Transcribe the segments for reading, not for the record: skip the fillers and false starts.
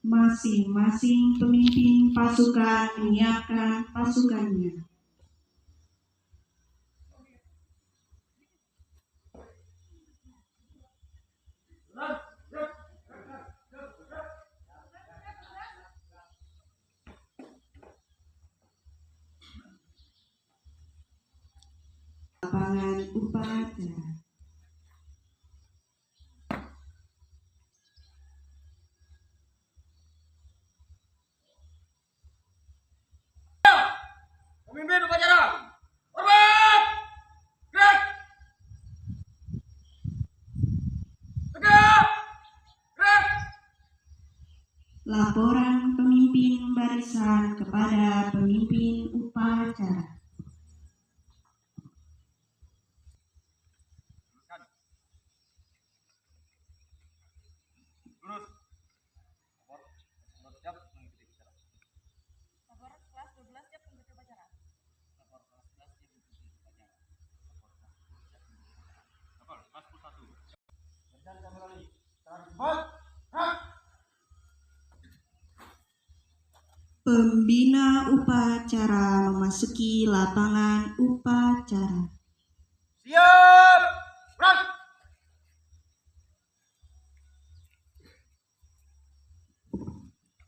Masing-masing pemimpin pasukan menyiapkan pasukannya. Lapangan upacara. Pemimpin upacara, hormat, gerak, tegak, gerak. Laporan pemimpin barisan kepada pemimpin upacara. Lurus. Lapor siap mengikuti upacara. Lapor kelas 12 siap mengikuti upacara. Lapor kelas 11 siap mengikuti upacara. Lapor kelas 11. Berjalan kembali. Cepat. Pembina upacara memasuki lapangan upacara. Siap. Gerak.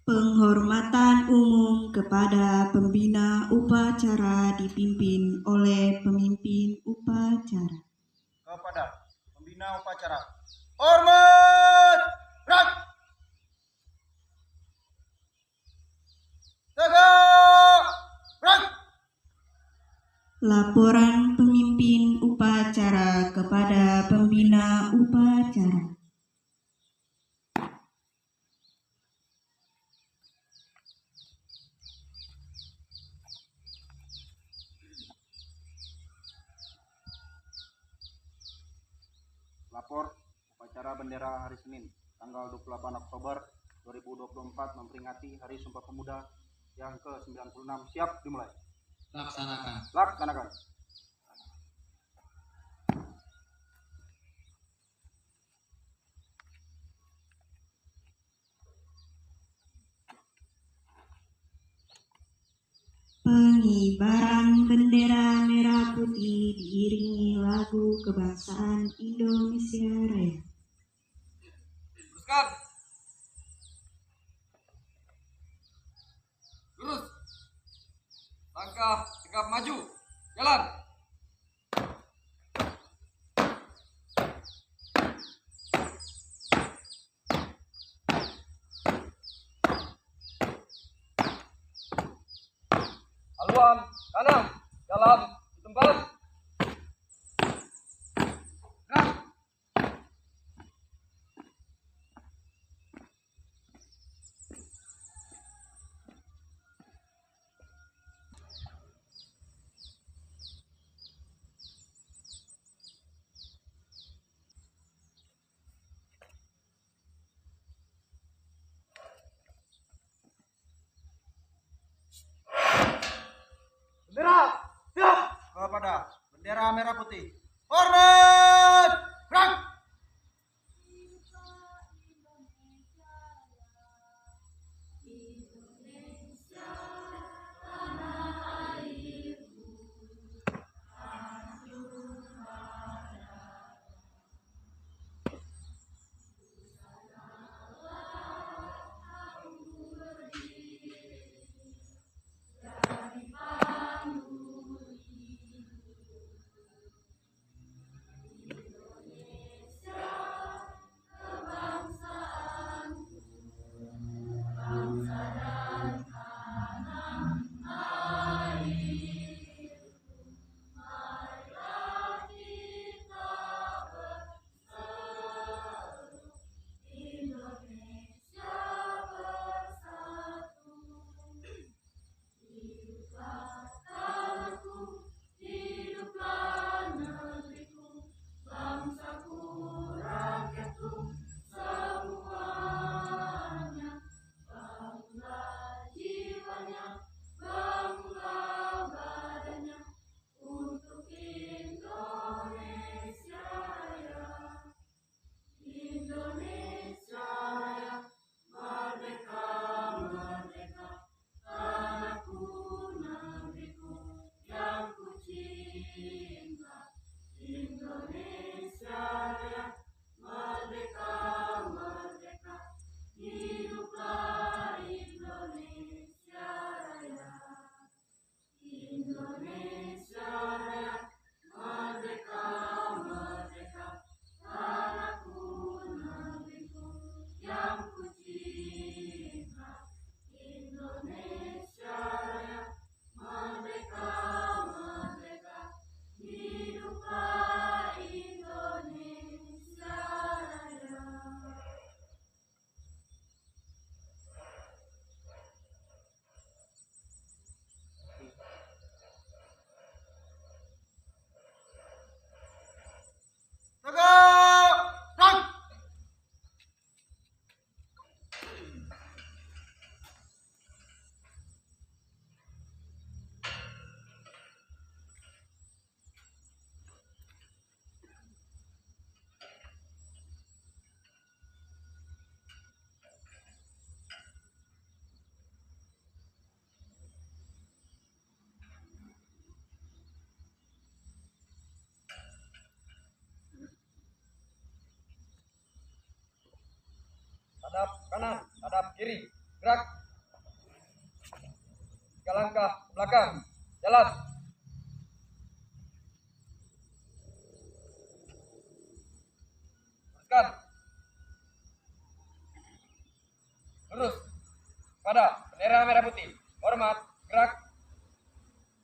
Penghormatan umum kepada pembina upacara dipimpin oleh pemimpin upacara. Kepada pembina upacara, hormat, gerak, tegak, gerak. Laporan pemimpin upacara kepada pembina upacara. Lapor upacara bendera hari Senin, tanggal 28 Oktober 2024 memperingati Hari Sumpah Pemuda yang ke-96. Siap dimulai. Laksanakan. Laksanakan. Pengibaran bendera merah putih diiringi lagu kebangsaan Indonesia Raya. Teruskan. Lurus. Langkah tegap maju. Jalan. Haluan kanan. Jalan di tempat. Gerak. Bendera siap. Kepada hadap kanan, hadap kiri, gerak. 3 langkah belakang, jalan. Teruskan. Lurus. Pada bendera merah putih. Hormat, gerak.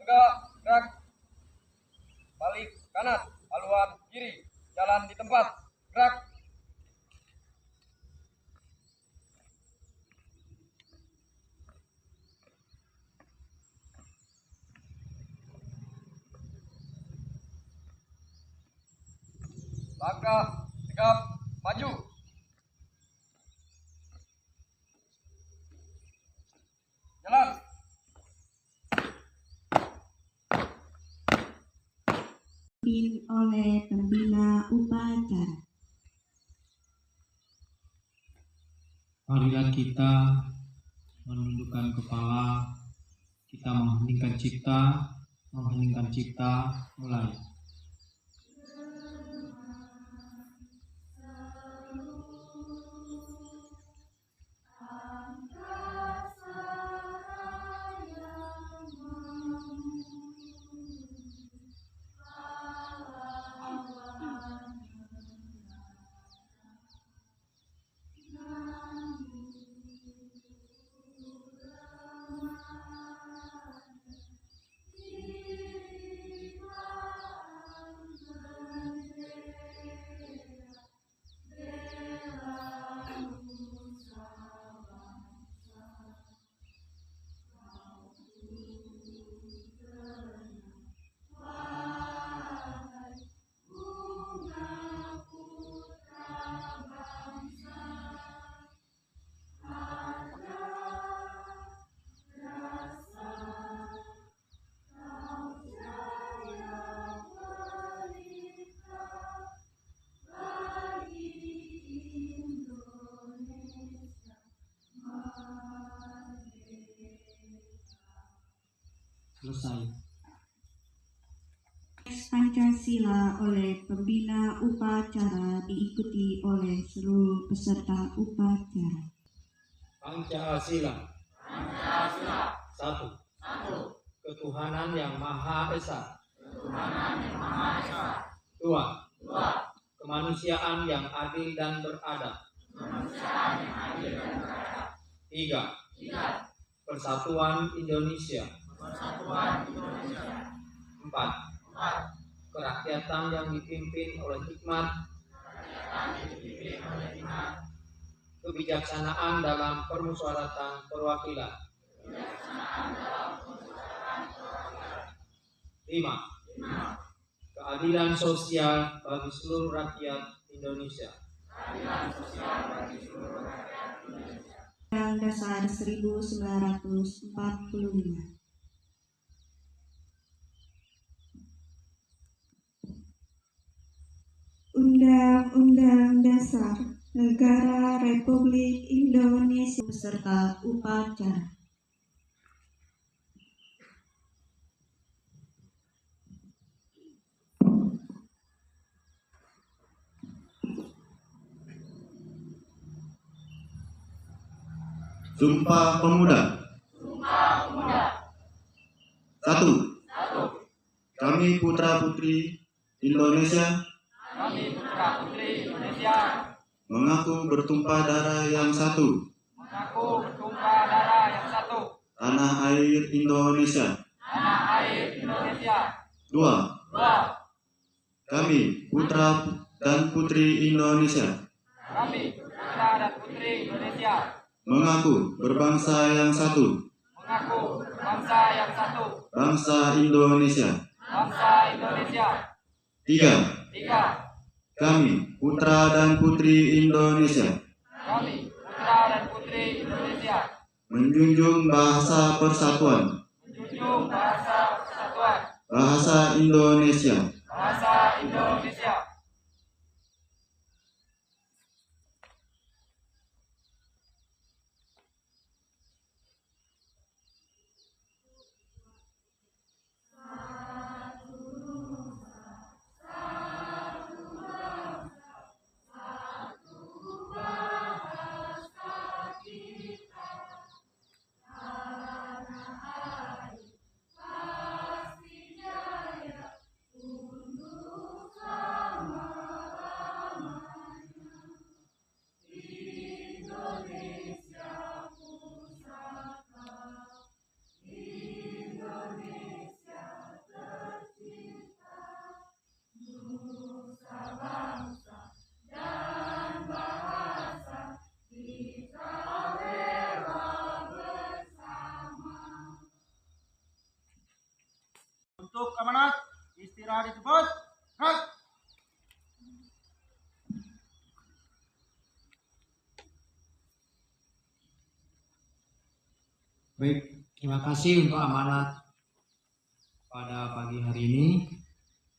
Tegak, gerak. Balik kanan, haluan kiri, jalan di tempat, gerak. Langkah, tegap, maju. Jalan. Dipimpin oleh pembina upacara. Marilah kita menundukkan kepala, kita mengheningkan cipta, mulai. Selesai. Pancasila oleh pembina upacara diikuti oleh seluruh peserta upacara. Pancasila. Satu. Ketuhanan yang Maha Esa. Dua. Kemanusiaan yang adil dan beradab. Tiga. Persatuan Indonesia. Empat. Kerakyatan yang dipimpin oleh hikmat, kebijaksanaan dalam permusyawaratan perwakilan. 5. Keadilan sosial bagi seluruh rakyat Indonesia. Undang Dasar 1945. Undang-Undang Dasar Negara Republik Indonesia beserta upacara. Sumpah Pemuda. 1. Kami putra-putri Indonesia mengaku bertumpah darah yang satu tanah air Indonesia. 2. Kami putra dan putri Indonesia mengaku berbangsa yang satu, bangsa Indonesia. 3. Kami putra dan putri Indonesia menjunjung bahasa persatuan, bahasa Indonesia. Baik, terima kasih untuk amanat pada pagi hari ini.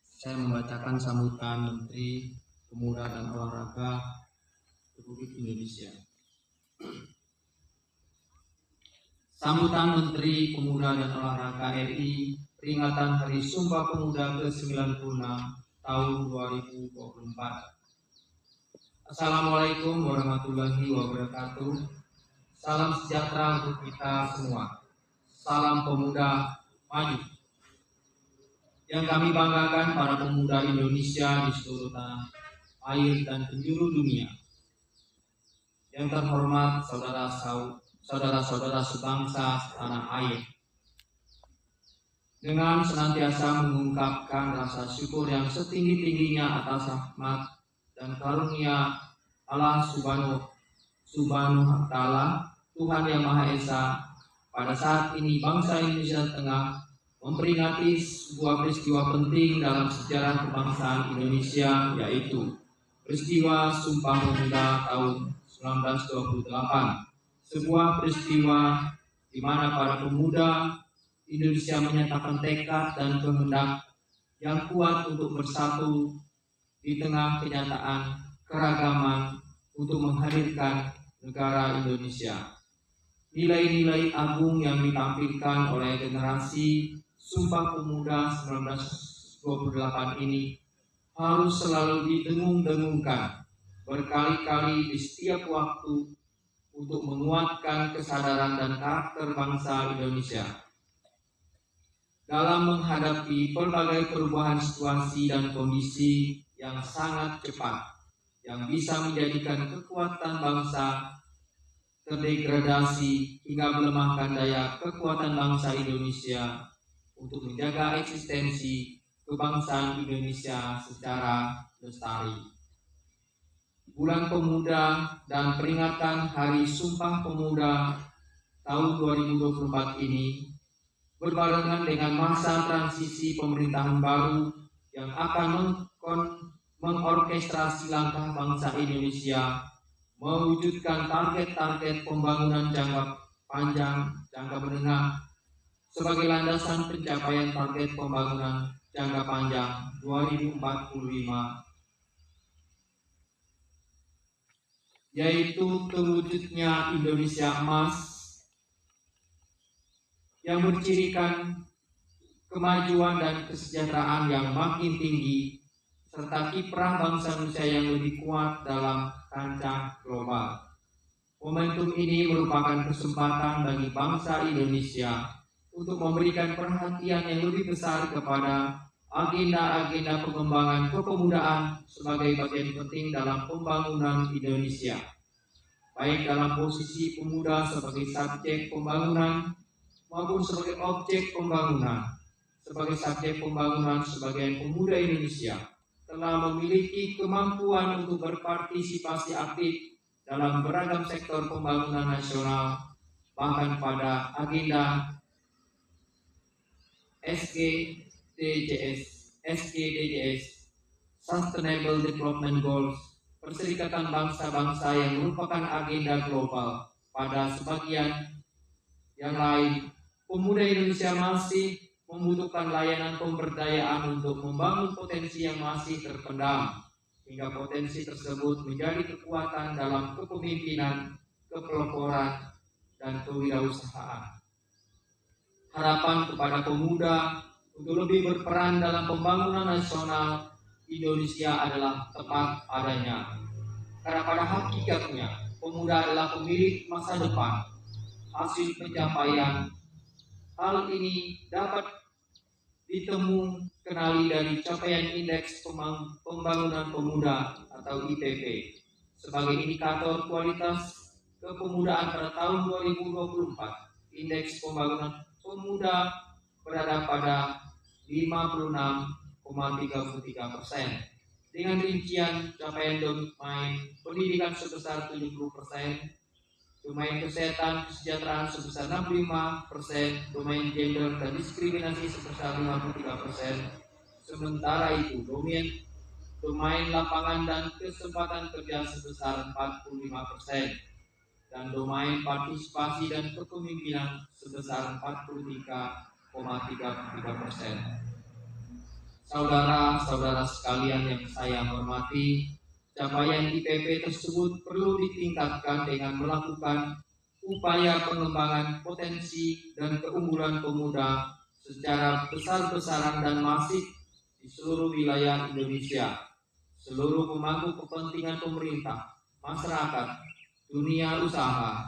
Saya membacakan sambutan Menteri Pemuda dan Olahraga Republik Indonesia. Sambutan Menteri Pemuda dan Olahraga RI peringatan Hari Sumpah Pemuda ke-96 tahun 2024. Assalamualaikum warahmatullahi wabarakatuh. Salam sejahtera untuk kita semua. Salam pemuda maju. Yang kami banggakan para pemuda Indonesia di seluruh tanah air dan penjuru dunia. Yang terhormat saudara-saudara sebangsa tanah air. Dengan senantiasa mengungkapkan rasa syukur yang setinggi-tingginya atas rahmat dan karunia Allah Subhanahu wa Ta'ala, Tuhan Yang Maha Esa, pada saat ini bangsa Indonesia tengah memperingati sebuah peristiwa penting dalam sejarah kebangsaan Indonesia, yaitu peristiwa Sumpah Pemuda tahun 1928. Sebuah peristiwa di mana para pemuda Indonesia menyatakan tekad dan kehendak yang kuat untuk bersatu di tengah kenyataan keragaman untuk menghadirkan negara Indonesia. Nilai-nilai agung yang ditampilkan oleh generasi Sumpah Pemuda 1928 ini harus selalu didengung-dengungkan berkali-kali di setiap waktu untuk menguatkan kesadaran dan karakter bangsa Indonesia dalam menghadapi berbagai perubahan situasi dan kondisi yang sangat cepat yang bisa menjadikan kekuatan bangsa terdegradasi hingga melemahkan daya kekuatan bangsa Indonesia untuk menjaga eksistensi kebangsaan Indonesia secara lestari. Bulan Pemuda dan peringatan Hari Sumpah Pemuda tahun 2024 ini berbarengan dengan masa transisi pemerintahan baru yang akan mengorkestrasi langkah bangsa Indonesia mewujudkan target-target pembangunan jangka panjang, jangka menengah sebagai landasan pencapaian target pembangunan jangka panjang 2045, yaitu terwujudnya Indonesia Emas yang bercirikan kemajuan dan kesejahteraan yang makin tinggi serta kiprah bangsa Indonesia yang lebih kuat dalam kancah global. Momentum ini merupakan kesempatan bagi bangsa Indonesia untuk memberikan perhatian yang lebih besar kepada agenda-agenda pengembangan kepemudaan sebagai bagian penting dalam pembangunan Indonesia, baik dalam posisi pemuda sebagai subjek pembangunan maupun sebagai objek pembangunan. Sebagai subjek pembangunan, sebagian pemuda Indonesia telah memiliki kemampuan untuk berpartisipasi aktif dalam beragam sektor pembangunan nasional, bahkan pada agenda SDGs, Sustainable Development Goals, Perserikatan Bangsa-Bangsa yang merupakan agenda global. Pada sebagian yang lain, pemuda Indonesia masih membutuhkan layanan pemberdayaan untuk membangun potensi yang masih terpendam, hingga potensi tersebut menjadi kekuatan dalam kepemimpinan, kepeloporan, dan kewirausahaan. Harapan kepada pemuda untuk lebih berperan dalam pembangunan nasional Indonesia adalah tepat adanya. Karena pada hakikatnya, pemuda adalah pemilik masa depan, hasil pencapaian. Hal ini dapat kenali dari capaian Indeks Pembangunan Pemuda atau IPP sebagai indikator kualitas kepemudaan pada tahun 2024. Indeks Pembangunan Pemuda berada pada 56,33%. Dengan rincian capaian domain pendidikan sebesar 70%, domain kesehatan kesejahteraan sebesar 65%, domain gender dan diskriminasi sebesar 53%. Sementara itu, domain lapangan dan kesempatan kerja sebesar 45%, dan dan domain partisipasi dan kepemimpinan sebesar 43,33%. Saudara-saudara sekalian yang saya hormati, capaian IPP tersebut perlu ditingkatkan dengan melakukan upaya pengembangan potensi dan keunggulan pemuda secara besar-besaran dan masif di seluruh wilayah Indonesia. Seluruh pemangku kepentingan pemerintah, masyarakat, dunia usaha,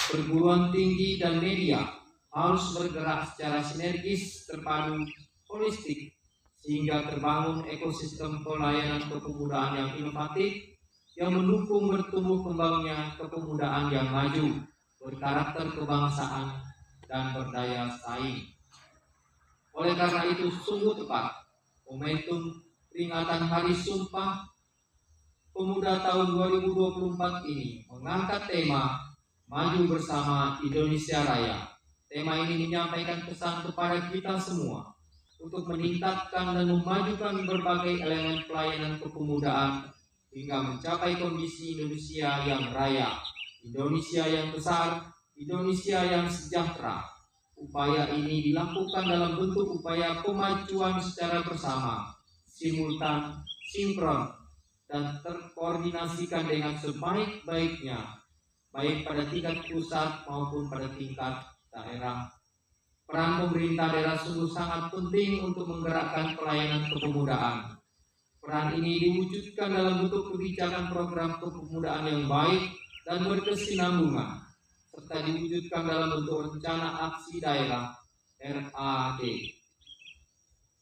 perguruan tinggi dan media harus bergerak secara sinergis, terpadu, holistik, sehingga terbangun ekosistem pelayanan kepemudaan yang inovatif yang mendukung bertumbuh kembangnya kepemudaan yang maju, berkarakter kebangsaan, dan berdaya saing. Oleh karena itu, sungguh tepat momentum peringatan Hari Sumpah Pemuda tahun 2024 ini mengangkat tema Maju Bersama Indonesia Raya. Tema ini menyampaikan pesan kepada kita semua untuk meningkatkan dan memajukan berbagai elemen pelayanan kepemudaan hingga mencapai kondisi Indonesia yang raya, Indonesia yang besar, Indonesia yang sejahtera. Upaya ini dilakukan dalam bentuk upaya pemajuan secara bersama, simultan, sinkron, dan terkoordinasikan dengan sebaik-baiknya, baik pada tingkat pusat maupun pada tingkat daerah. Peran pemerintah daerah sungguh sangat penting untuk menggerakkan pelayanan kepemudaan. Peran ini diwujudkan dalam bentuk kebijakan program kepemudaan yang baik dan berkesinambungan, serta diwujudkan dalam bentuk rencana aksi daerah (RAD).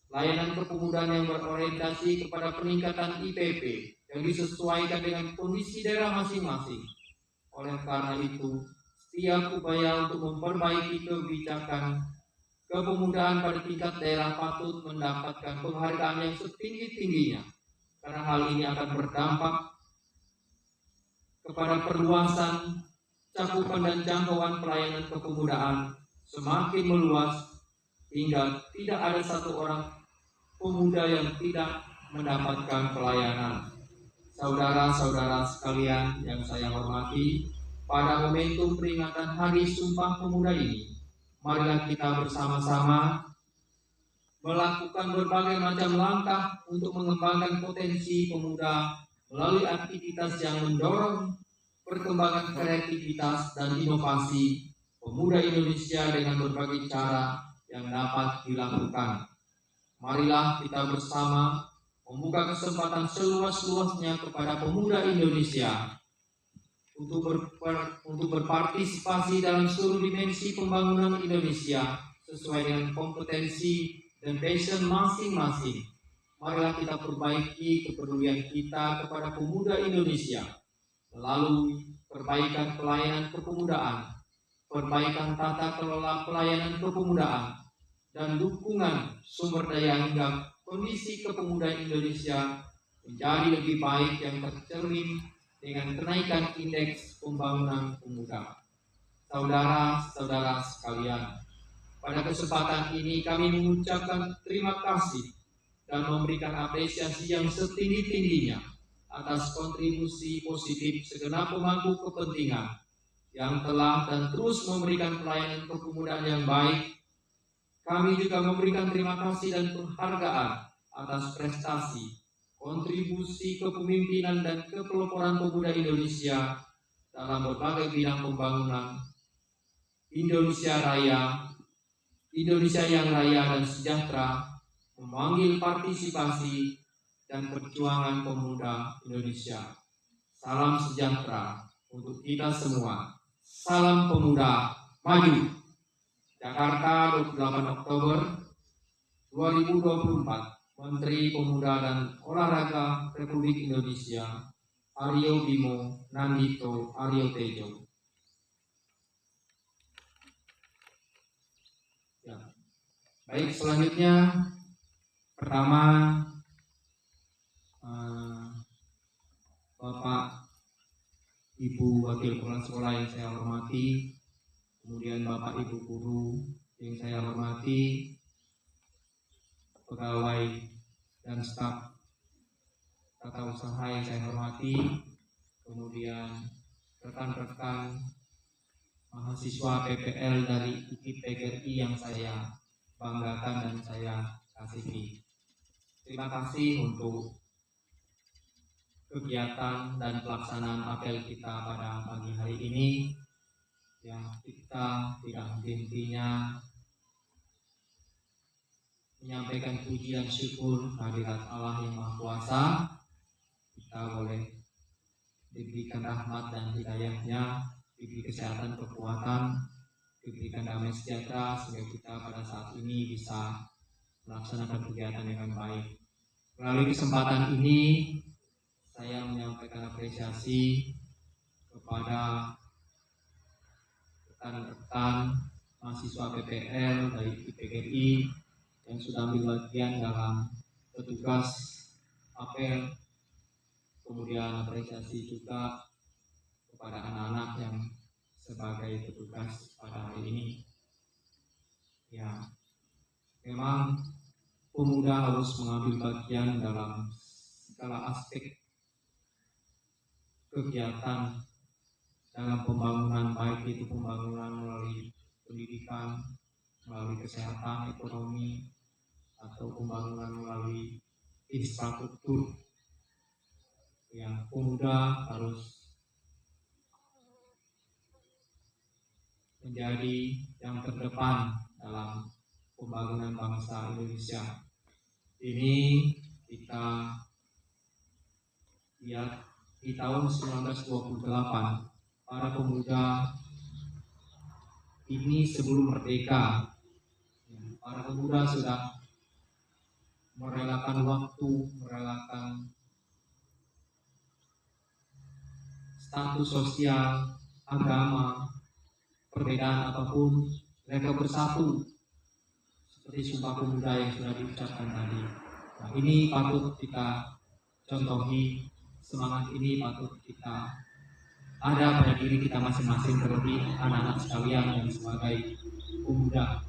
Layanan kepemudaan yang berorientasi kepada peningkatan IPP yang disesuaikan dengan kondisi daerah masing-masing. Oleh karena itu, setiap upaya untuk memperbaiki kebijakan kepemudaan pada tingkat daerah patut mendapatkan penghargaan yang setinggi-tingginya, karena hal ini akan berdampak kepada perluasan cakupan dan jangkauan pelayanan kepemudaan semakin meluas hingga tidak ada satu orang pemuda yang tidak mendapatkan pelayanan. Saudara-saudara sekalian yang saya hormati, pada momentum peringatan Hari Sumpah Pemuda ini, marilah kita bersama-sama melakukan berbagai macam langkah untuk mengembangkan potensi pemuda melalui aktivitas yang mendorong perkembangan kreativitas dan inovasi pemuda Indonesia dengan berbagai cara yang dapat dilakukan. Marilah kita bersama membuka kesempatan seluas-luasnya kepada pemuda Indonesia untuk berpartisipasi dalam seluruh dimensi pembangunan Indonesia sesuai dengan kompetensi dan passion masing-masing. Marilah kita perbaiki kepedulian kita kepada pemuda Indonesia melalui perbaikan pelayanan kepemudaan, perbaikan tata kelola pelayanan kepemudaan, dan dukungan sumber daya hingga kondisi kepemudaan Indonesia menjadi lebih baik yang tercermin dengan kenaikan indeks pembangunan pemuda. Saudara-saudara sekalian, pada kesempatan ini kami mengucapkan terima kasih dan memberikan apresiasi yang setinggi-tingginya atas kontribusi positif segenap pemangku kepentingan yang telah dan terus memberikan pelayanan kepemudaan yang baik. Kami juga memberikan terima kasih dan penghargaan atas prestasi, kontribusi kepemimpinan dan kepeloporan pemuda Indonesia dalam berbagai bidang pembangunan Indonesia Raya, Indonesia yang raya dan sejahtera, memanggil partisipasi dan perjuangan pemuda Indonesia. Salam sejahtera untuk kita semua. Salam pemuda maju. Jakarta, 28 Oktober 2024. Menteri Pemuda dan Olahraga Republik Indonesia, Aryo Bimo Nandito Aryo Tejo. Ya. Baik, selanjutnya pertama Bapak Ibu Wakil Kepala Sekolah yang saya hormati, kemudian Bapak Ibu Guru yang saya hormati, pegawai dan staf tata usaha yang saya hormati, kemudian rekan-rekan mahasiswa PPL dari IPGRI yang saya banggakan dan saya kasihi. Terima kasih untuk kegiatan dan pelaksanaan apel kita pada pagi hari ini. Ya, kita tidak henti-hentinya menyampaikan puji dan syukur kehadirat Allah yang Maha Kuasa. Kita boleh diberikan rahmat dan hidayahnya, diberi kesehatan, kekuatan, diberikan damai sejahtera sehingga kita pada saat ini bisa melaksanakan kegiatan dengan baik. Melalui kesempatan ini saya menyampaikan apresiasi kepada rekan-rekan mahasiswa PPL dari IPGRI yang sudah ambil bagian dalam petugas apel. Kemudian apresiasi juga kepada anak-anak yang sebagai petugas pada hari ini. Ya, memang pemuda harus mengambil bagian dalam segala aspek kegiatan dalam pembangunan, baik itu pembangunan melalui pendidikan, melalui kesehatan, ekonomi, atau pembangunan melalui infrastruktur. Yang pemuda harus menjadi yang terdepan dalam pembangunan bangsa Indonesia. Ini kita lihat di tahun 1928, para pemuda ini sebelum merdeka, para pemuda sudah merelakan waktu, merelakan status sosial, agama, perbedaan apapun, mereka bersatu seperti Sumpah Pemuda yang sudah diucapkan tadi. Nah, ini patut kita contohi, semangat ini patut kita ada pada diri kita masing-masing, terlebih anak-anak sekalian yang sebagai pemuda.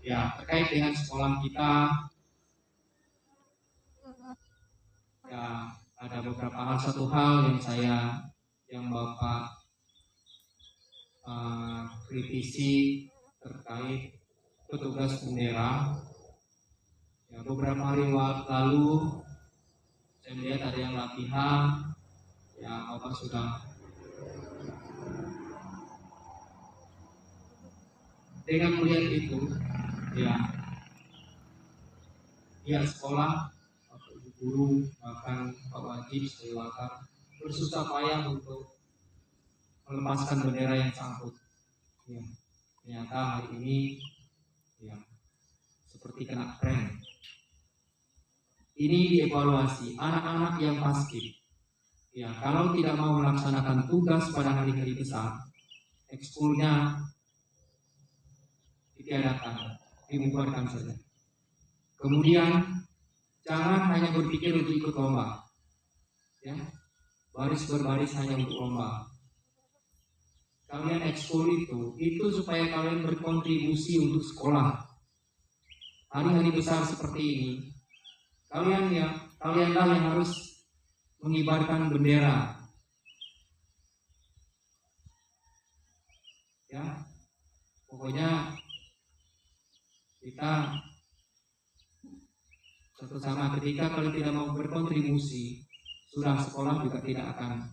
Ya, terkait dengan sekolah kita, ya ada beberapa hal. Satu hal yang Bapak kritisi terkait petugas bendera. Ya, beberapa hari lalu saya melihat ada yang latihan. Ya, Bapak sudah dengan melihat itu, ya sekolah, guru, bahkan Pak Wajib Seliwakar bersusah payah untuk melepaskan bendera yang sangkut. Ya, ternyata hari ini ya seperti kena prank. Ini dievaluasi anak-anak yang paskib. Ya, kalau tidak mau melaksanakan tugas pada hari-hari besar, ekskulnya ditiadakan, dibubarkan saja. Kemudian jangan hanya berpikir untuk ikut lomba, ya, baris berbaris hanya untuk lomba. Kalian ekskul itu supaya kalian berkontribusi untuk sekolah. Hari-hari besar seperti ini, kalianlah yang harus mengibarkan bendera. Ya, pokoknya kita satu sama ketika kalau tidak mau berkontribusi, sudah sekolah juga tidak akan.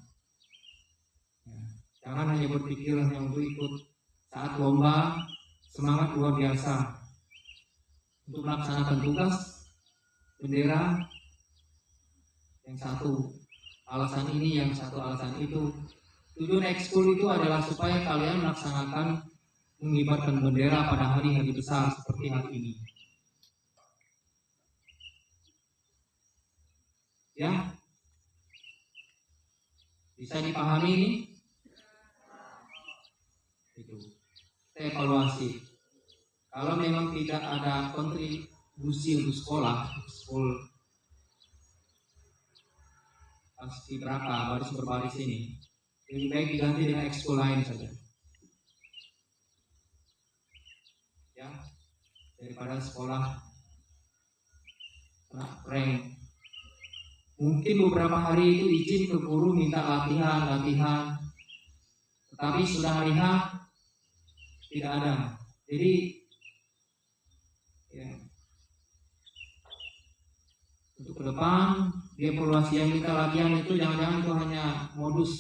Ya, jangan hanya berpikir hanya untuk ikut saat lomba, semangat luar biasa untuk melaksanakan tugas bendera. Yang satu alasan ini, yang satu alasan itu. Tujuan ekskul itu adalah supaya kalian melaksanakan mengibarkan bendera pada hari-hari besar seperti hari ini. Ya, bisa dipahami ini? Itu. Kita evaluasi. Kalau memang tidak ada kontribusi untuk sekolah, ekskul pasti berapa baris berbaris ini, lebih baik diganti dengan ekskul lain saja. Ya, daripada sekolah kena prank. mungkin beberapa hari itu izin ke guru minta latihan, tetapi sudah hari H tidak ada. Jadi ya, untuk ke depan dievaluasi yang minta latihan itu jangan-jangan itu hanya modus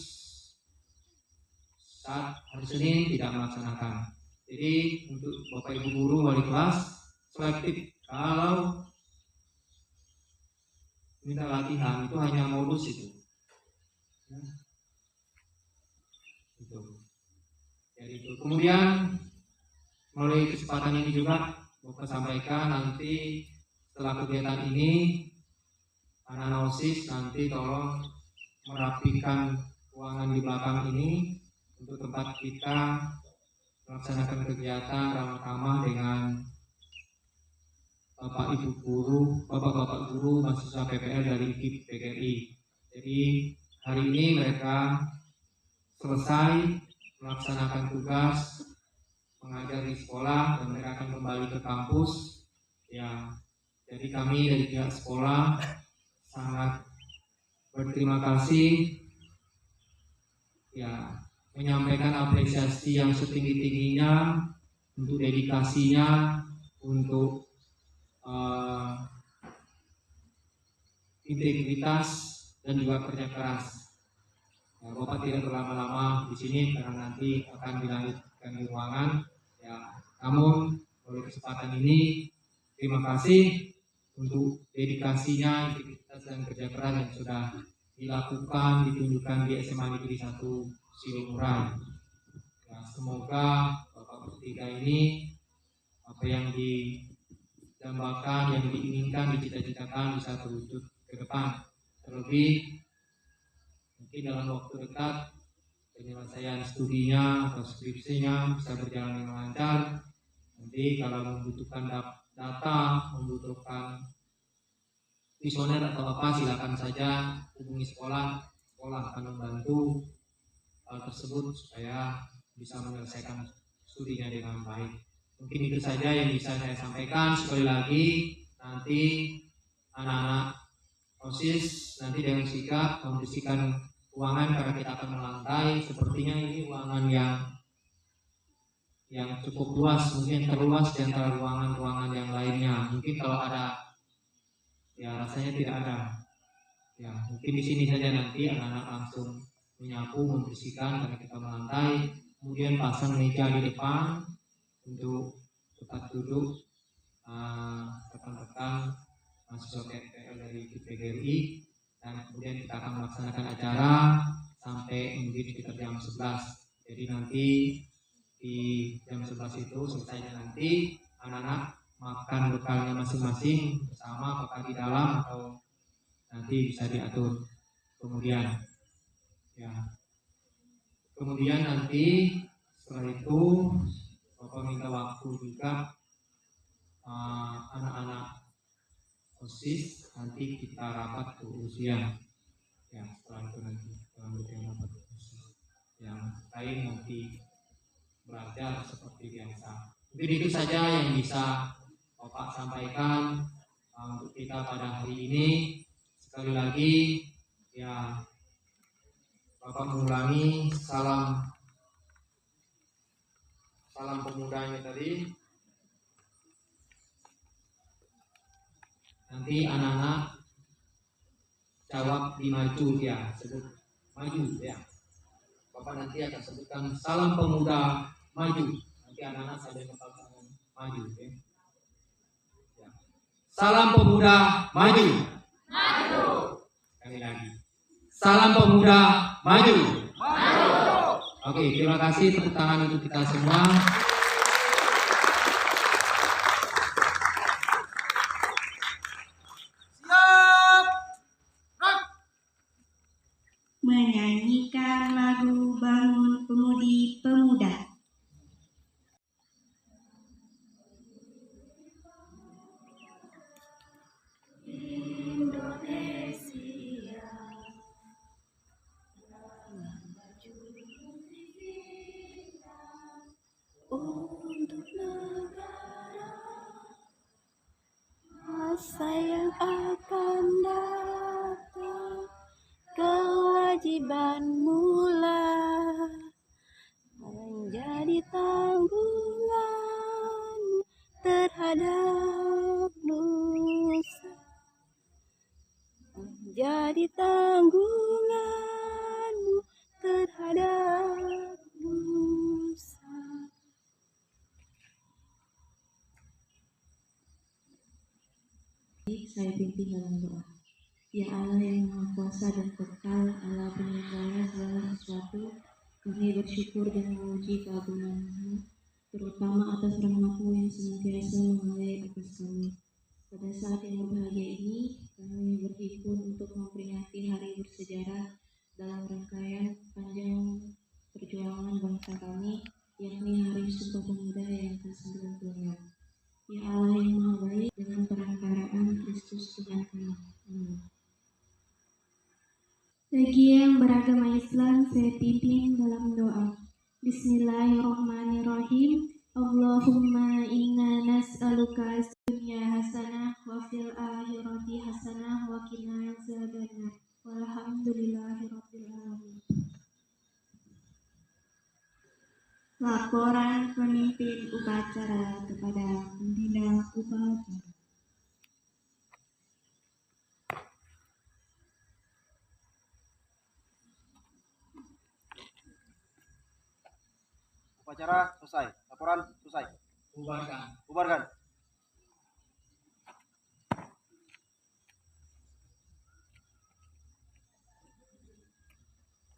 saat hari Senin tidak melaksanakan. Jadi untuk Bapak Ibu guru wali kelas selektif, kalau minta latihan itu hanya modus itu. Jadi itu. Kemudian melalui kesempatan ini juga Bapak sampaikan nanti setelah kegiatan ini anak-anak OSIS nanti tolong merapikan ruangan di belakang ini untuk tempat kita melaksanakan kegiatan ramah-ramah dengan Bapak Ibu guru, Bapak-bapak guru mahasiswa PPL dari KIP PGRI. Jadi hari ini mereka selesai melaksanakan tugas mengajar di sekolah dan mereka akan kembali ke kampus. Ya, jadi kami dari pihak sekolah sangat berterima kasih ya, menyampaikan apresiasi yang setinggi-tingginya untuk dedikasinya, untuk integritas dan juga kerja keras. Ya, Bapak tidak berlama-lama di sini karena nanti akan dilanjutkan di ruangan. Ya, namun oleh kesempatan ini terima kasih untuk dedikasinya, integritas dan kerja keras yang sudah dilakukan, ditunjukkan di SMA Negeri 1 Silomurai. Ya, semoga Bapak bertiga ini apa yang dambakan, yang diinginkan, dicita-citakan bisa terwujud ke depan. Terlebih mungkin dalam waktu dekat penyelesaian studinya atau skripsinya bisa berjalan dengan lancar. Nanti kalau membutuhkan data, membutuhkan visioner atau apa, silakan saja hubungi sekolah. Sekolah akan membantu hal tersebut supaya bisa menyelesaikan studinya dengan baik. Mungkin itu saja yang bisa saya sampaikan. Sekali lagi, nanti anak-anak OSIS nanti dengan sikap membersihkan ruangan karena kita akan melantai. Sepertinya ini ruangan yang cukup luas, mungkin terluas di antara ruangan-ruangan yang lainnya. Mungkin kalau ada, ya rasanya tidak ada. Ya, mungkin di sini saja nanti anak-anak langsung menyapu, membersihkan karena kita melantai. Kemudian pasang meja di depan untuk tempat duduk rekan-rekan mahasiswa PPL dari PGRI, dan kemudian kita akan melaksanakan acara sampai mungkin sekitar jam 11. Jadi nanti di jam 11 itu selesainya nanti anak-anak makan bekalnya masing-masing bersama, apakah di dalam atau nanti bisa diatur kemudian. Ya. Kemudian nanti setelah itu Bapak minta waktu juga anak-anak OSIS nanti kita rapat ke usia. Ya, setelah itu nanti kita rapat ke OSIS. Yang lain nanti belajar seperti biasa. Mungkin itu saja yang bisa Bapak sampaikan untuk kita pada hari ini. Sekali lagi, ya Bapak mengulangi salam pemudanya tadi. Nanti anak-anak jawab di maju ya, sebut maju ya. Bapak nanti akan sebutkan salam pemuda maju. Nanti anak-anak sambil ngepal tangan maju ya. Ya. Salam pemuda maju. Maju. Sekali lagi. Salam pemuda maju. Maju. Oke, terima kasih, tepuk tangan untuk kita semua. Menyanyikan lagu Bangun Pemudi Pemuda. Oh saya pimpin dalam doa. Ya Allah yang Maha Kuasa dan Kekal, Allah penyelenggara segala sesuatu, kami bersyukur dan memuji keagungan-Mu, terutama atas rahmat-Mu yang senantiasa mengalir atas kami. Pada saat yang berbahagia ini, kami berhimpun untuk memperingati hari bersejarah dalam rangkaian panjang perjuangan bangsa kami, yakni Hari Sumpah Pemuda yang ke-96. Ya Allah yang Maha Baik, dengan perantaraan Kristus Tuhan kami. Amin. Bagi yang beragama Islam, saya pimpin dalam doa. Bismillahirrahmanirrahim. Allahumma inna nas'aluka dunya hasanah wa fil akhirati hasanah wa qina azabannar. Walhamdulillahirabbil alamin. Laporan pemimpin upacara kepada pembina upacara. Upacara selesai. Laporan selesai. Bubarkan.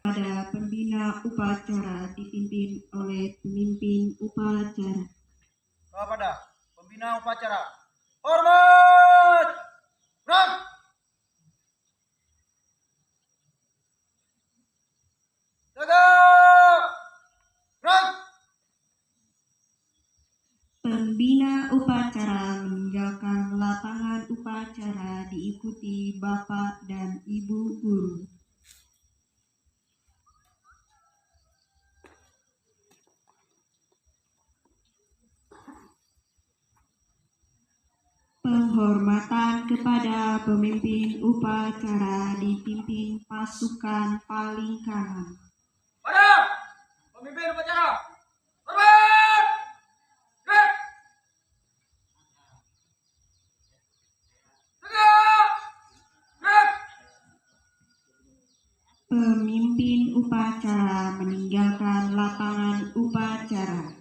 Pada pembina upacara dipimpin oleh pemimpin upacara. Kepada pembina upacara. Hormat! Gerak! Tegak! Gerak! Pembina upacara meninggalkan lapangan upacara diikuti Bapak dan Ibu Guru. Penghormatan kepada pemimpin upacara dipimpin pasukan paling kanan. Pada pemimpin upacara. Hormat! Gerak! Tegak! Gerak! Pemimpin upacara meninggalkan lapangan upacara.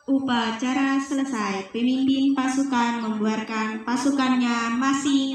Upacara selesai. Pemimpin pasukan membuarkan pasukannya masing